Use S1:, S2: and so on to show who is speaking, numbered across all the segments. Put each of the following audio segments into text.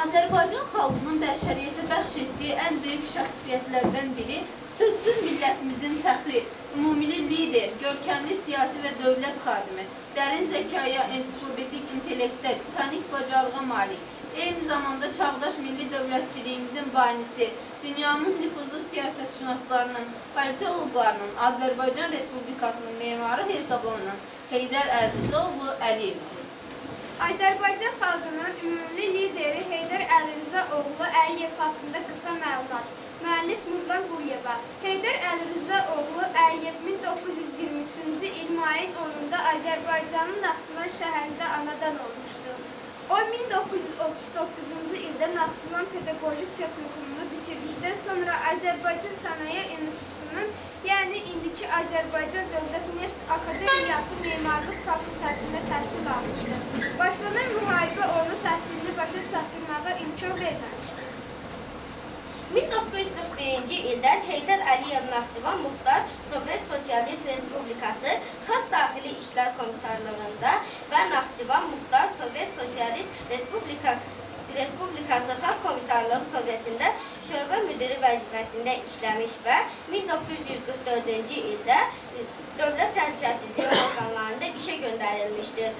S1: Azərbaycan xalqının bəşəriyyətə bəxş etdiyi ən böyük şəxsiyyətlərdən biri sözsüz millətimizin fəxri, ümumili lider, görkəmli siyasi və dövlət xadimi, dərin zəkaya, ensiklopedik intellektə, titanik bacarığa malik, eyni zamanda çağdaş milli dövlətçiliyimizin banisi, dünyanın nüfuzlu siyasətşünaslarının, politologlarının, Azərbaycan Respublikasının memarı hesablanan Heydər Əlrizaoğlu Əliyev.
S2: Azərbaycan xalqının ümumi lideri Heydər Əlrizaoğlu Əliyev haqqında qısa məlumat. Müəllif Nurlan Quliyeva. Heydər Əlrizaoğlu Əliyev 1923-cü il mayın 10-da Azərbaycanın Naxçıvan şəhərində anadan olmuşdur. O 1939-cu ildə Naxçıvan Pedaqoji Texnikumunu bitirdikdən sonra Azərbaycan Sənaye İnstitutunun, yəni indiki Azərbaycan Dövlət Neft Akademiyası Memarlıq Fakültəsində təhsil almışdır. Başlanan müharibə onu təhsilini başa çatdırmağa imkan verməmişdir.
S3: 1941-ci ildən Heydər Əliyev Naxçıvan Muxtar Sovet Sosialist Respublikası Xalq Daxili İşlər Komissarlığında və Naxçıvan Muxtar Sovet Sosialist Respublikası Xalq Komissarlığı Sovetində şöbə müdiri vəzifəsində işləmiş və 1944-cü ildə Dövlət Təhlükəsizliyi orqanlarında işə göndərilmişdir.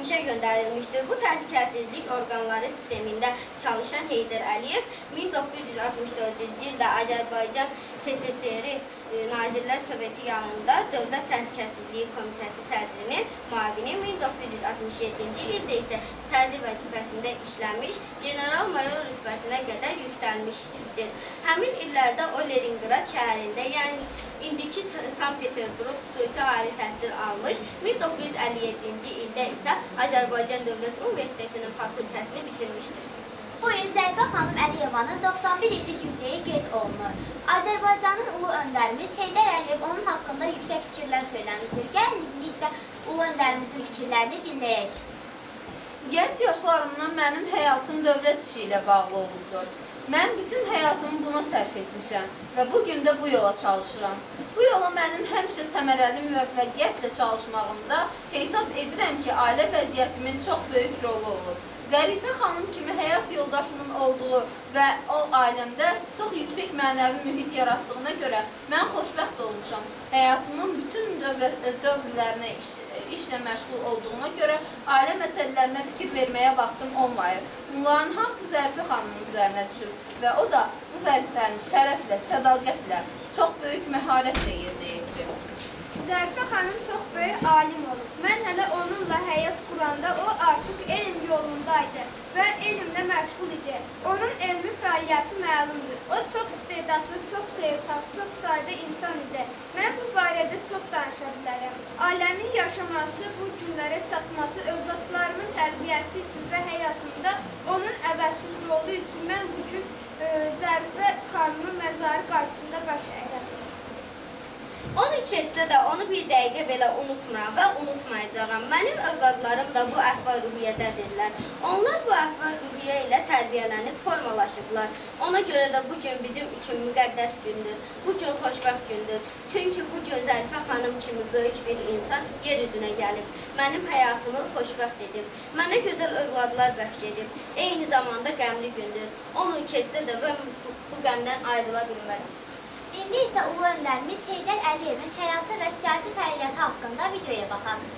S3: Bu təhlükəsizlik orqanları sistemində çalışan Heydər Əliyev 1964-cü ildə Azərbaycan SSR Nazirlər Soveti yanında Dövlət Təhlükəsizliyi Komitəsi sədrinin müavini, 1967-ci ildə isə sədri vəzifəsində işləmiş, general-mayor rütbəsinə qədər yüksəlmişdir. Həmin illərdə o Leningrad şəhərində, yəni indiki Sankt-Peterburq xüsusi ali təhsil almış, 1957-ci ildə isə Azərbaycan Dövlət Universitetinin fakültəsini bitirmişdir.
S4: Bu il Zərifə xanım Əliyevanın 91 illik yubileyi qeyd olunur. Azərbaycanın ulu öndərimiz Heydər Əliyev onun haqqında yüksək fikirlər söyləmişdir. Gəlin indi isə ulu öndərimizin fikirlərini dinləyək.
S1: Gənc yaşlarımdan mənim həyatım dövlət işi ilə bağlı olubdur. Mən bütün həyatımı buna sərf etmişəm və bugün də bu yola çalışıram. Bu yola mənim həmişə səmərəli müvəffəqiyyətlə çalışmağımda hesab edirəm ki, ailə vəziyyətimin çox böyük rolu olur. Zərifə xanım kimi həyat yoldaşımın olduğu və o ailəmdə çox yüksək mənəvi mühit yaratdığına görə mən xoşbəxt olmuşam. Həyatımın bütün dövrlərinə işlə məşğul olduğuma görə ailə məsələlərinə fikir verməyə vaxtım olmayıb. Bunların hamısı Zərifə xanımın üzərinə düşüb və o da bu vəzifəni şərəflə, sədaqətlə, çox böyük məharətlə yerinə yetirib.
S2: Zərifə xanım çox böyük alim olub. Mən hələ onunla həyat quranda o artıq elm yolundaydı və elmlə məşğul idi. Onun elmi fəaliyyəti məlumdur. O çox istedadlı, çox xeyirxah, çox sadə insan idi. Mən bu barədə çox danışa bilərəm. Aləmin yaşaması, bu günlərə çatması, övladlarımın tərbiyəsi üçün və həyatımda onun əvəzsiz rolu üçün mən bugün Zərifə xanımın məzarı qarşısında baş əyirəm.
S3: Onu keçsə də onu bir dəqiqə belə unutmuram və unutmayacağam. Mənim övladlarım da bu əhval-ruhiyyədədirlər. Onlar bu əhval-ruhiyyə ilə tərbiyələnib formalaşıblar. Ona görə də bugün bizim üçün müqəddəs gündür. Bugün xoşbəxt gündür. Çünki bugün Zərifə xanım kimi böyük bir insan yer üzünə gəlib. Mənim həyatımı xoşbəxt edib. Mənə gözəl övladlar bəxş edib. Eyni zamanda qəmli gündür. Onu keçsə də mən bu qəmdən ayrıla bilmərəm.
S4: İndi isə ulu öndərimiz Heydər Əliyevin həyatı və siyasi fəaliyyəti haqqında videoya baxaq.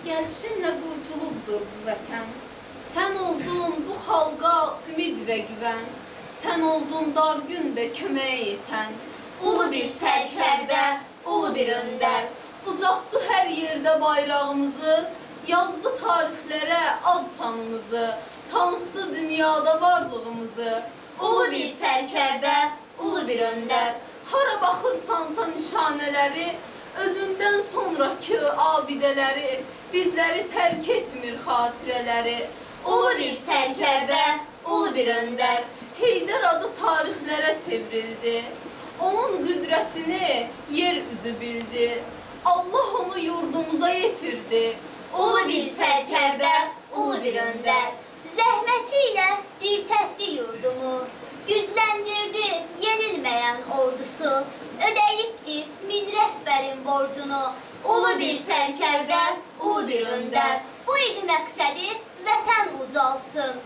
S1: Gəlişinlə qurtulubdur bu vətən. Sən oldun bu xalqa ümid və güvən. Sən oldun dar gündə köməyə yetən. Ulu bir sərkərdə, ulu bir öndər. Ucaltdı hər yerdə bayrağımızı. Yazdı tarixlərə ad sanımızı. Tanıtdı dünyada varlığımızı. Ulu bir sərkərdə, ulu bir öndər. Hara baxırsansa nişanələri, özündən sonraki abidələri, bizləri tərk etmir xatirələri. Ulu bir sərkərdə, ulu bir öndər, Heydər adı tarixlərə çevrildi. Onun qüdrətini yer üzü bildi. Allah onu yurdumuza yetirdi. Ulu bir sərkərdə, ulu bir öndər.
S4: Zəhməti ilə dirçətdi yurdumu, gücləndirdi yenilməyən ordusu, ödəyibdi min rəhbərin borcunu.
S1: Ulu bir sərkərdə, ulu bir öndər.
S4: Bu idi məqsədi, vətən ucalsın.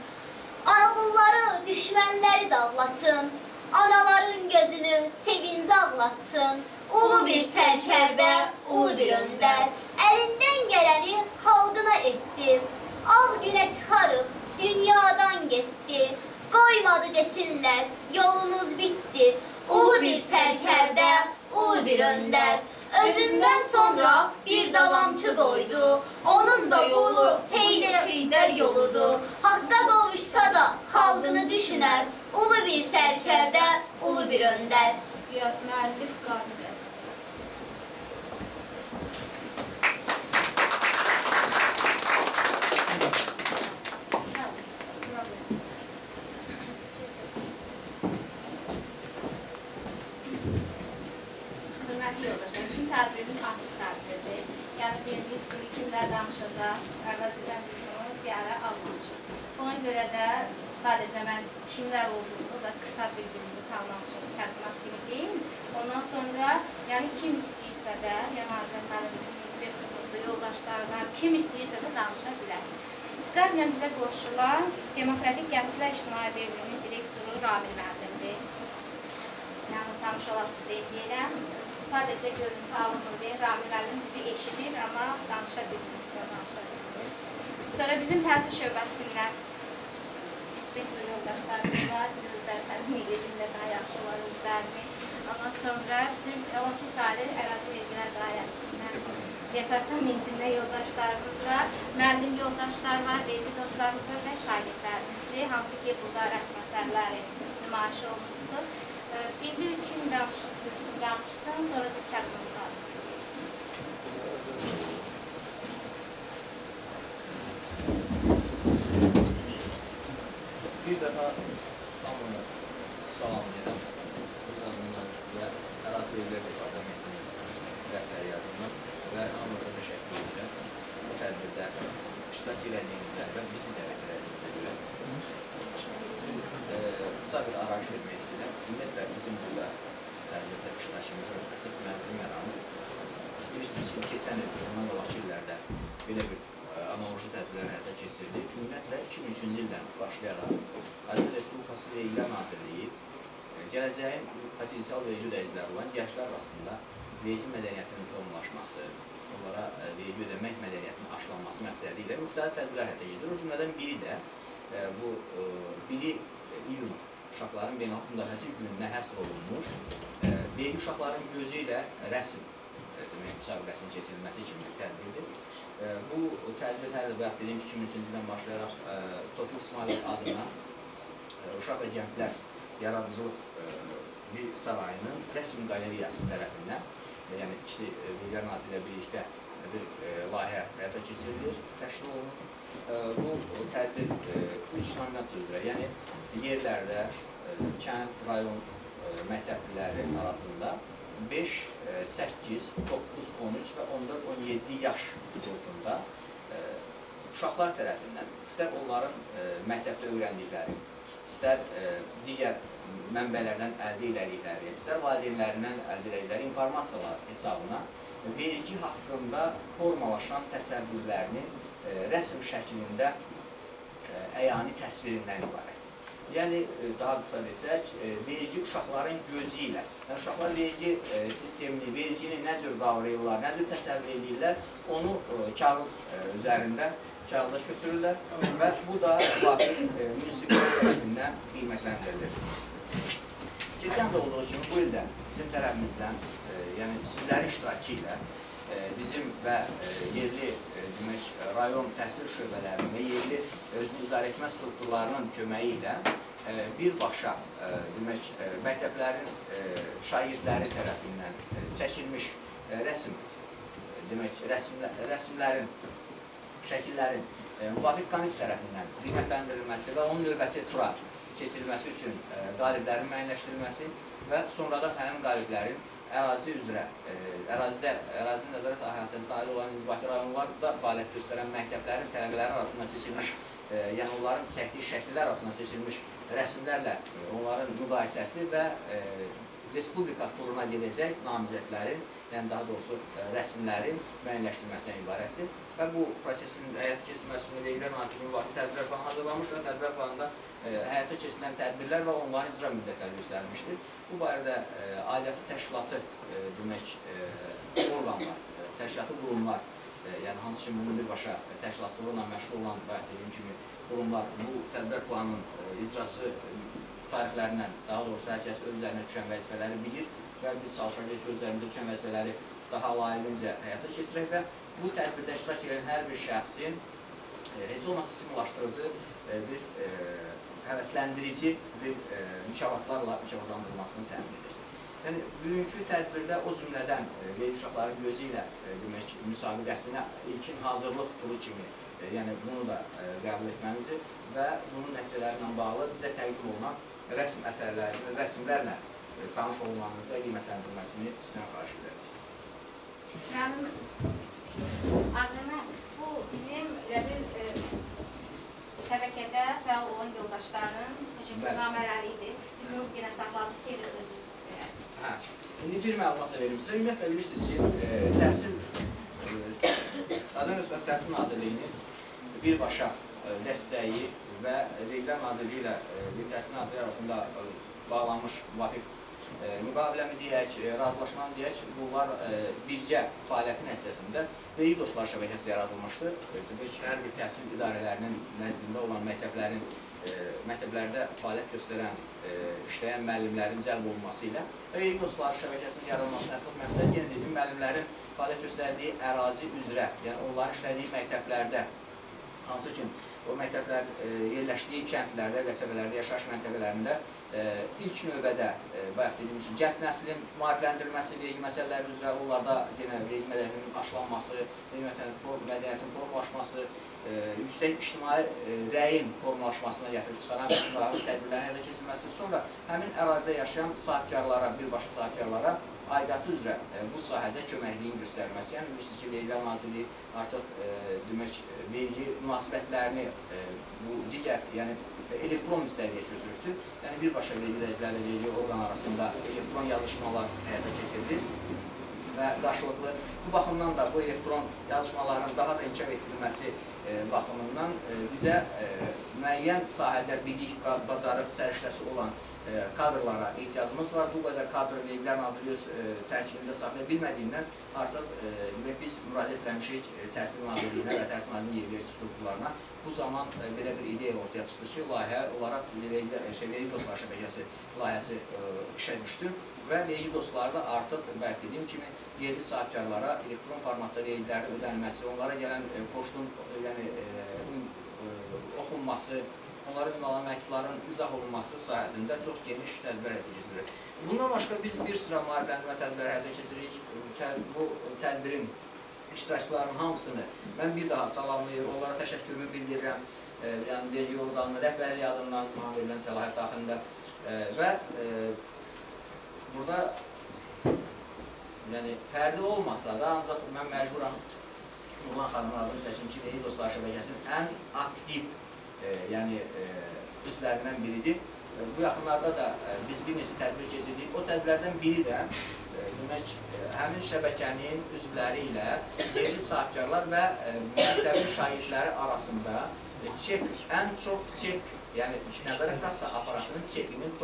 S4: Ağılları, düşmənləri dağlasın. Anaların gözünü sevinci ağlatsın.
S1: Ulu bir sərkərdə, ulu bir öndər.
S4: Əlindən gələni xalqına etdi. Ağ günə çıxarıb dünyadan getdi. Qoymadı desinlər, yolunuz bitdi.
S1: Ulu bir sərkərdə, ulu bir öndər.
S4: Özündən sonra bir davamçı qoydu. Onun da yolu Heydər yoludur. Haqqa qovuşsa da xalqını düşünər. Ulu bir sərkərdə, ulu bir öndər.
S1: Müəllif Qabilə.
S3: Hörmətli yoldaşlar, bizim tədbirimiz açıq tədbirdir. Yəni bildiyiniz kimi kimlər danışacaq, əvvəlcədən biz bunu siyahıya almamışıq. Ona görə də sadəcə mən kimlər olduğunu və qısa bir-birimizi tanımaq üçün təqdimat kimi deyim. Ondan sonra, yəni kim istəyirsə də, yəni Azərbaycanımızın inspektorumuzda, yoldaşlarına, kim istəyirsə də danışa bilər. Skype-la bizə qoşulan Demokratik Gənclər İctimai Birliyinin direktoru Ramil müəllimdir. Yəni tanış olasınız deyirəm. Sadəcə görüntü alınır deyə Ramil müəllim bizi eşidir, amma danışa bilmirsə danışa bilmir. Sonra bizim təhsil şöbəsindən inspektor yoldaşlarımız var, özləri təmin edirlər daha yaxşı olar özlərini. Ondan sonra bizim 12 saylı ərazi vergilər dairəsindən departamentində yoldaşlarımız var, müəllim yoldaşlar var, vergi dostlarımız var və şagirdlərimizdir, hansı ki burada rəsm əsərləri nümayiş olunubdur. Bir kim danışsın, sonra biz təqdimatlarımızı edəcəyik.
S5: Bir dəfə hamını salamlayıram. Özünüzdən və Ərazi Vergilər Departamentinin rəhbəriyyatından və hamıya təşəkkür edirəm. Bu tədbirdə iştirak elədiyinizdən və bizi dəvət elədiyinizdən qısa bir araç vermək istəyirəm. Ümumiyyətlə, bizim burada tədbirdə iştirakımızın əsas mənzil məramı. Bilirsiniz ki, keçən il, ondan qabaqki illərdə belə bir analoji tədbirlər həyata keçirildi. Ümumiyyətlə, 2003-cü ildən başlayaraq Azərbaycan Respublikası Vergilər Nazirliyi gələcəyin potensial vergi ödəyiciləri olan gənclər arasında vergi mədəniyyətinin formalaşması, onlara vergi ödəmək mədəniyyətinin aşılanması məqsədi ilə müxtəlif tədbirlər həyata keçirilir. O cümlədən biri də bu 1 iyun uşaqların beynəlxalq müdafiəsi gününə həsr olunmuş vergi uşaqların gözü ilə rəsm müsabiqəsinin keçirilməsi kimi bir tədbirdir. Bu tədbir hər il bayaq dediyim 2003-cü ildən başlayaraq Tofiq İsmailov adına Uşaq və Gənclər Yaradıcılıq bir sarayının rəsm qalereyası tərəfindən, yəni Bilgilər Nazirliyi ilə birlikdə bir layihə həyata keçirilir, təşkil olunur. Bu tədbir 3 nominasiya üzrə, yəni yerlərdə, kənd, rayon məktəbliləri arasında 5, 8, 9, 13 və 14-17 yaş qrupunda uşaqlar tərəfindən istər onların məktəbdə öyrəndikləri, istər digər mənbələrdən əldə edildikləri, istər valideynlərindən əldə edildikləri informasiyalar hesabına vergi haqqında formalaşan təsəvvürlərinin rəsm şəklində əyani təsvirindən ibarət. Yəni, daha qısa desək, vergi uşaqların gözü ilə, yəni uşaqlar vergi sistemini, vergini nə cür qavrayırlar, nə cür təsəvvür edirlər, onu kağız üzərində, kağıza köçürürlər və bu da vaqif münsiflər tərəfindən qiymətləndirilir. Keçən də olduğu kimi bu ildə bizim tərəfimizdən, yəni sizlərin iştirakı ilə bizim və yerli rayon təhsil şöbələrinin və yerli özünü idarə etmə strukturlarının köməyi ilə birbaşa məktəblərin şagirdləri tərəfindən çəkilmiş rəsmlərin, şəkillərin müvafiq komissiya tərəfindən qiymətləndirilməsi və onun növbəti tura keçirilməsi üçün qaliblərin müəyyənləşdirilməsi və sonradan həmin qaliblərin ərazi üzrə, ərazinin nəzarət həyatının sahili olan inzibati rayonlarda fəaliyyət göstərən məktəblərin tələbələri arasında seçilmiş, yəni onların çəkdiyi şəkillər arasında seçilmiş rəsmlərlə onların müqayisəsi və Respublika turuna gedəcək namizədlərin, yəni daha doğrusu rəsmlərin müəyyənləşdirilməsindən ibarətdir. Və bu prosesin həyata keçirilməsi üçün Vergilər Nazirliyi müvafiq tədbirlər planı hazırlanmış və tədbirlər planında həyata keçirilən tədbirlər və onların icra müddətləri göstərilmişdir. Bu barədə aidiyyatı təşkilatı orqanlar, təşkilatı qurumlar, yəni hansı ki, bunun birbaşa təşkilatçılıqla məşğul olan və dediyim kimi qurumlar bu tədbirlər planının icrası tarixlərindən, daha doğrusu hər kəs öz üzərinə düşən vəzifələri bilir və biz çalışacağıq ki, özlərimizə düşən vəzifələri daha layiqincə həyata keçirək və bu tədbirdə iştirak edən hər bir şəxsin heç olmasa stimullaşdırıcı, bir həvəsləndirici bir mükafatlarla mükafatlandırılmasını təmin edir. Yəni, bugünkü tədbirdə o cümlədən vergi uşaqların gözü ilə müsabiqəsinə ilkin hazırlıq turu kimi, yəni bunu da qəbul etməmizdir və bunun nəticələri ilə bağlı bizə təqdim olunan rəsm əsərlərini, rəsmlərlə tanış olmanızı və qiymətləndirməsini sizdən xahiş edərik.
S6: Mənim Azəmə, bu bizim şəbəkədə fəal olan yoldaşların təşəkkürnamələri idi. Biz bunu yenə saxladıq ki, özünüz verərsiniz.
S5: İndi bir məlumat da verim sizə. Ümumiyyətlə bilirsiniz ki, Təhsil Nazirliyinin birbaşa dəstəyi və Vergilər Nazirliyi ilə Təhsil Nazirliyi arasında bağlanmış müvafiq müqaviləmi deyək, razılaşmanı deyək, bunlar birgə fəaliyyəti nəticəsində vergi dostları şəbəkəsi yaradılmışdır. Hər bir təhsil idarələrinin nəzdində olan məktəblərdə fəaliyyət göstərən, işləyən müəllimlərin cəlb olunması ilə və vergi dostları şəbəkəsinin yaradılmasının əsas məqsədi yenə dediyim müəllimlərin fəaliyyət göstərdiyi ərazi üzrə, yəni onların işlədiyi məktəblərdə, hansı ki, o məktəblər yerləşdiyi kəndlərdə, qəsəbələrdə, yaşayış məntəqələrində ilk növbədə, bayaq dediyim üçün, gənc nəslin maarifləndirilməsi, vergi məsələləri üzrə, onlarda vergi mədəniyyətinin aşılanması, mədəniyyətin formalaşması, yüksək ictimai rəyin formalaşmasına gətirib çıxaran tədbirlərin həyata keçirilməsi, sonra həmin ərazidə yaşayan sahibkarlara, birbaşa sahibkarlara aidiyyatı üzrə bu sahədə köməkliyin göstərilməsi, yəni bilirsiniz ki, Vergilər Nazirliyi artıq vergi münasibətlərini bu digər, yəni elektron müstəviyə köçürübdür. Yəni birbaşa vergi dəyizlərlə vergi orqan arasında elektron yazışmalar həyata keçirilir və qarşılıqlı bu baxımdan da bu elektron yazışmaların daha da inkişaf etdirilməsi baxımından bizə müəyyən sahədə bilik, bacarıq, səriştəsi olan kadrlara ehtiyacımız var. Bu qədər kadr Vergilər Nazirliyi öz tərkibində saxlaya bilmədiyindən artıq biz müraciət etmişik Təhsil Nazirliyinə və Təhsil Nazirliyinin yerləşik strukturlarına. Bu zaman belə bir ideya ortaya çıxdı ki, layihə olaraq Vergi Dostları şəbəkəsi layihəsi işə düşdü və vergi dostları da artıq dediyim kimi yerli sahibkarlara elektron formatda vergilərin ödənilməsi, onlara gələn poçtun oxunması, onların ünvanlanan məktubların izah olunması sayəsində çox geniş tədbir həyata keçirilir. Bundan başqa biz bir sıra maarifləndirmə tədbirləri həyata keçiririk. Bu tədbirin iştirakçılarının hamısını mən bir daha salamlayır, onlara təşəkkürümü bildirirəm. Yəni vergi orqanının rəhbərliyi adından mənə verilən səlahiyyət daxilində və burada fərdi olmasa da ancaq mən məcburam Nurlan xanımın adını çəkim ki, Vergi Dostları şəbəkəsinin ən aktiv üzvlərindən biridir. Bu yaxınlarda da biz bir neçə tədbir keçirdik. O tədbirlərdən biri də həmin şəbəkənin üzvləri ilə yerli sahibkarlar və məktəbin şagirdləri arasında ən çox çek, yəni nəzarət kassa aparatının çekinin